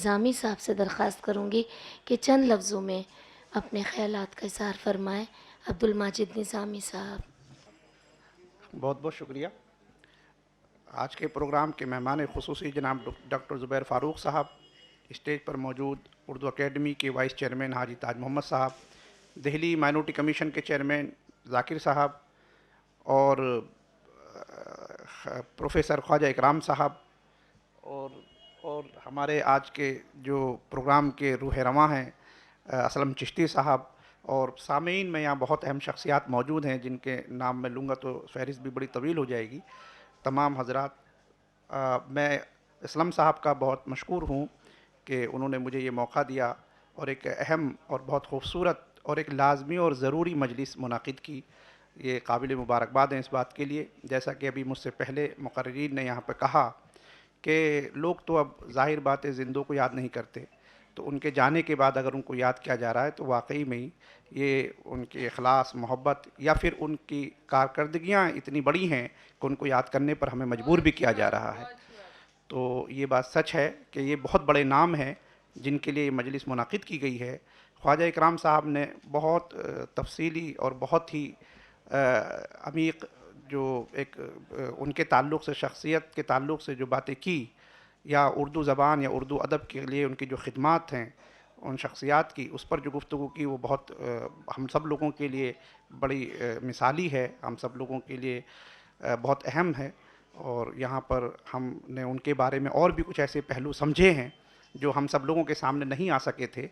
نظامی صاحب سے درخواست کروں گی کہ چند لفظوں میں اپنے خیالات کا اظہار فرمائیں۔ عبدالماجد نظامی صاحب۔ بہت بہت شکریہ۔ آج کے پروگرام کے مہمان خصوصی جناب ڈاکٹر زبیر فاروق صاحب، اسٹیج پر موجود اردو اکیڈمی کے وائس چیئرمین حاجی تاج محمد صاحب، دہلی مائنورٹی کمیشن کے چیئرمین ذاکر صاحب، اور پروفیسر خواجہ اکرام صاحب، اور ہمارے آج کے جو پروگرام کے روح رواں ہیں اسلم چشتی صاحب، اور سامعین میں یہاں بہت اہم شخصیات موجود ہیں جن کے نام میں لوں گا تو فہرست بھی بڑی طویل ہو جائے گی۔ تمام حضرات، میں اسلم صاحب کا بہت مشکور ہوں کہ انہوں نے مجھے یہ موقع دیا اور ایک اہم اور بہت خوبصورت اور ایک لازمی اور ضروری مجلس منعقد کی۔ یہ قابل مبارکباد ہیں اس بات کے لیے۔ جیسا کہ ابھی مجھ سے پہلے مقررین نے یہاں پہ کہا کہ لوگ تو اب ظاہر بات ہے زندوں کو یاد نہیں کرتے، تو ان کے جانے کے بعد اگر ان کو یاد کیا جا رہا ہے تو واقعی میں یہ ان کے اخلاص، محبت یا پھر ان کی کارکردگیاں اتنی بڑی ہیں کہ ان کو یاد کرنے پر ہمیں مجبور بھی کیا جا رہا ہے۔ تو یہ بات سچ ہے کہ یہ بہت بڑے نام ہیں جن کے لیے یہ مجلس منعقد کی گئی ہے۔ خواجہ اکرام صاحب نے بہت تفصیلی اور بہت ہی عمیق جو ایک ان کے تعلق سے، شخصیت کے تعلق سے جو باتیں کی، یا اردو زبان یا اردو ادب کے لیے ان کی جو خدمات ہیں ان شخصیات کی، اس پر جو گفتگو کی وہ بہت ہم سب لوگوں کے لیے بڑی مثالی ہے، ہم سب لوگوں کے لیے بہت اہم ہے۔ اور یہاں پر ہم نے ان کے بارے میں اور بھی کچھ ایسے پہلو سمجھے ہیں جو ہم سب لوگوں کے سامنے نہیں آ سکے تھے۔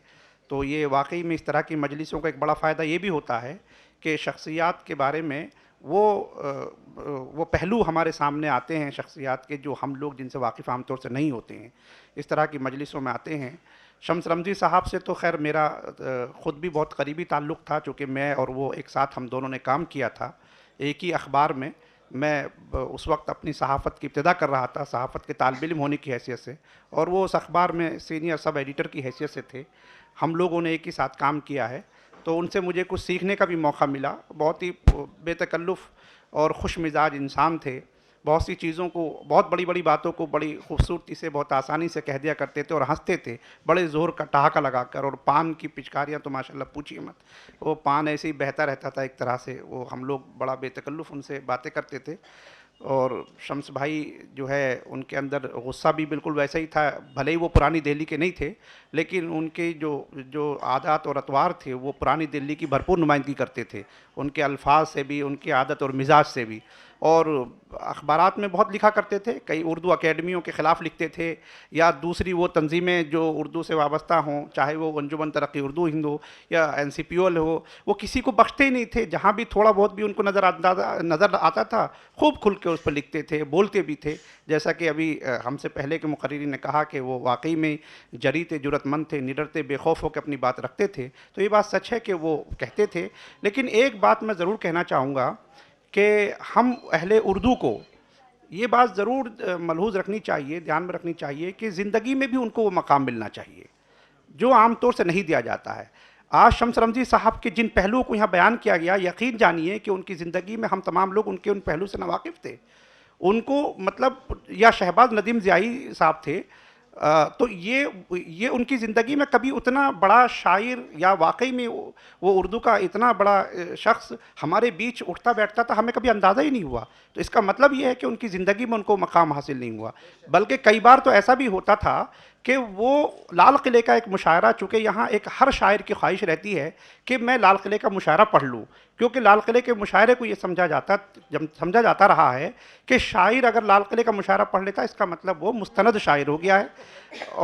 تو یہ واقعی میں اس طرح کی مجلسوں کا ایک بڑا فائدہ یہ بھی ہوتا ہے کہ شخصیات کے بارے میں وہ پہلو ہمارے سامنے آتے ہیں شخصیات کے جو ہم لوگ جن سے واقف عام طور سے نہیں ہوتے ہیں، اس طرح کی مجلسوں میں آتے ہیں۔ شمس رمضی صاحب سے تو خیر میرا خود بھی بہت قریبی تعلق تھا، چونکہ میں اور وہ ایک ساتھ ہم دونوں نے کام کیا تھا ایک ہی اخبار میں۔ میں اس وقت اپنی صحافت کی ابتدا کر رہا تھا، صحافت کے طالب علم ہونے کی حیثیت سے، اور وہ اس اخبار میں سینئر سب ایڈیٹر کی حیثیت سے تھے۔ ہم لوگوں نے ایک ہی ساتھ کام کیا ہے، تو ان سے مجھے کچھ سیکھنے کا بھی موقع ملا۔ بہت ہی بے تکلف اور خوش مزاج انسان تھے، بہت سی چیزوں کو، بہت بڑی بڑی باتوں کو بڑی خوبصورتی سے، بہت آسانی سے کہہ دیا کرتے تھے اور ہنستے تھے بڑے زور کا ٹھہکا لگا کر، اور پان کی پچکاریاں تو ماشاءاللہ پوچھیے مت، وہ پان ایسے ہی بہتا رہتا تھا ایک طرح سے، وہ ہم لوگ بڑا بے تکلف ان سے باتیں کرتے تھے۔ اور شمس بھائی جو ہے ان کے اندر غصہ بھی بالکل ویسا ہی تھا، بھلے ہی وہ پرانی دہلی کے نہیں تھے لیکن ان کے جو عادات اور اطوار تھے وہ پرانی دہلی کی بھرپور نمائندگی کرتے تھے، ان کے الفاظ سے بھی، ان کی عادت اور مزاج سے بھی۔ اور اخبارات میں بہت لکھا کرتے تھے، کئی اردو اکیڈمیوں کے خلاف لکھتے تھے، یا دوسری وہ تنظیمیں جو اردو سے وابستہ ہوں، چاہے وہ انجمن ترقی اردو ہند ہو یا NCPOL ہو، وہ کسی کو بخشتے ہی نہیں تھے۔ جہاں بھی تھوڑا بہت بھی ان کو نظر آتا تھا خوب کھل کے اس پر لکھتے تھے، بولتے بھی تھے۔ جیسا کہ ابھی ہم سے پہلے کے مقررین نے کہا کہ وہ واقعی میں جری تھے، جرأت مند تھے، نڈر تھے، بے خوف ہو کے اپنی بات رکھتے تھے۔ تو یہ بات سچ ہے کہ وہ کہتے تھے، لیکن ایک بات میں ضرور کہنا چاہوں گا کہ ہم اہل اردو کو یہ بات ضرور ملحوظ رکھنی چاہیے، دھیان میں رکھنی چاہیے کہ زندگی میں بھی ان کو وہ مقام ملنا چاہیے جو عام طور سے نہیں دیا جاتا ہے۔ آج شمس رمضی صاحب کے جن پہلوؤں کو یہاں بیان کیا گیا، یقین جانیے کہ ان کی زندگی میں ہم تمام لوگ ان کے ان پہلو سے ناواقف تھے۔ ان کو مطلب، یا شہباز ندیم ضیائی صاحب تھے، تو یہ ان کی زندگی میں کبھی اتنا بڑا شاعر یا واقعی میں وہ اردو کا اتنا بڑا شخص ہمارے بیچ اٹھتا بیٹھتا تھا، ہمیں کبھی اندازہ ہی نہیں ہوا۔ تو اس کا مطلب یہ ہے کہ ان کی زندگی میں ان کو مقام حاصل نہیں ہوا، بلکہ کئی بار تو ایسا بھی ہوتا تھا کہ وہ لال قلعے کا ایک مشاعرہ، چونکہ یہاں ایک ہر شاعر کی خواہش رہتی ہے کہ میں لال قلعے کا مشاعرہ پڑھ لوں، کیونکہ لال قلعے کے مشاعرے کو یہ سمجھا جاتا رہا ہے کہ شاعر اگر لال قلعے کا مشاعرہ پڑھ لیتا ہے اس کا مطلب وہ مستند شاعر ہو گیا ہے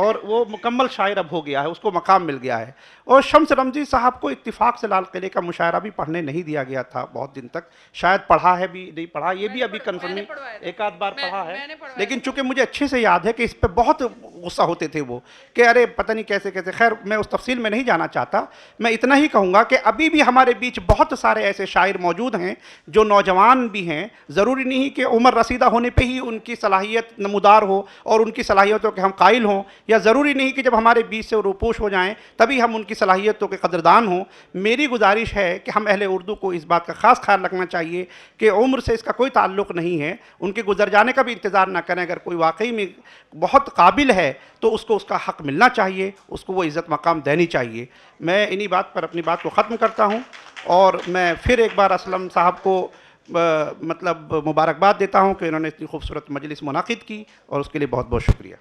اور وہ مکمل شاعر اب ہو گیا ہے، اس کو مقام مل گیا ہے۔ اور شمس رمضی صاحب کو اتفاق سے لال قلعے کا مشاعرہ بھی پڑھنے نہیں دیا گیا تھا بہت دن تک، شاید پڑھا ہے بھی نہیں پڑھا، یہ بھی ابھی کنفرم نہیں، ایک آدھ بار پڑھا ہے، لیکن چونکہ مجھے اچھے سے یاد ہے کہ اس پہ بہت غصہ ہوتے تھے وہ کہ ارے پتہ نہیں کیسے کیسے۔ خیر میں اس تفصیل میں نہیں جانا چاہتا، میں اتنا ہی کہوں گا کہ ابھی بھی ہمارے بیچ بہت سارے ایسے شاعر موجود ہیں جو نوجوان بھی ہیں، ضروری نہیں کہ عمر رسیدہ ہونے پہ ہی ان کی صلاحیت نمودار ہو اور ان کی صلاحیتوں کے ہم قائل ہوں، یا ضروری نہیں کہ جب ہمارے بیچ سے روپوش ہو جائیں تبھی ہم ان کی صلاحیتوں کے قدردان ہوں. میری گزارش ہے کہ ہم اہل اردو کو اس بات کا خاص خیال رکھنا چاہیے کہ عمر سے اس کا کوئی تعلق نہیں ہے. ان کے گزر جانے کا بھی انتظار نہ کریں. اگر کوئی واقعی میں بہت قابل ہے تو اس کو اس کا حق ملنا چاہیے, اس کو وہ عزت مقام دینی چاہیے. میں انہی بات پر اپنی بات کو ختم کرتا ہوں, اور میں پھر ایک بار اسلم صاحب کو مطلب مبارکباد دیتا ہوں کہ انہوں نے اتنی خوبصورت مجلس منعقد کی, اور اس کے لیے بہت بہت شکریہ.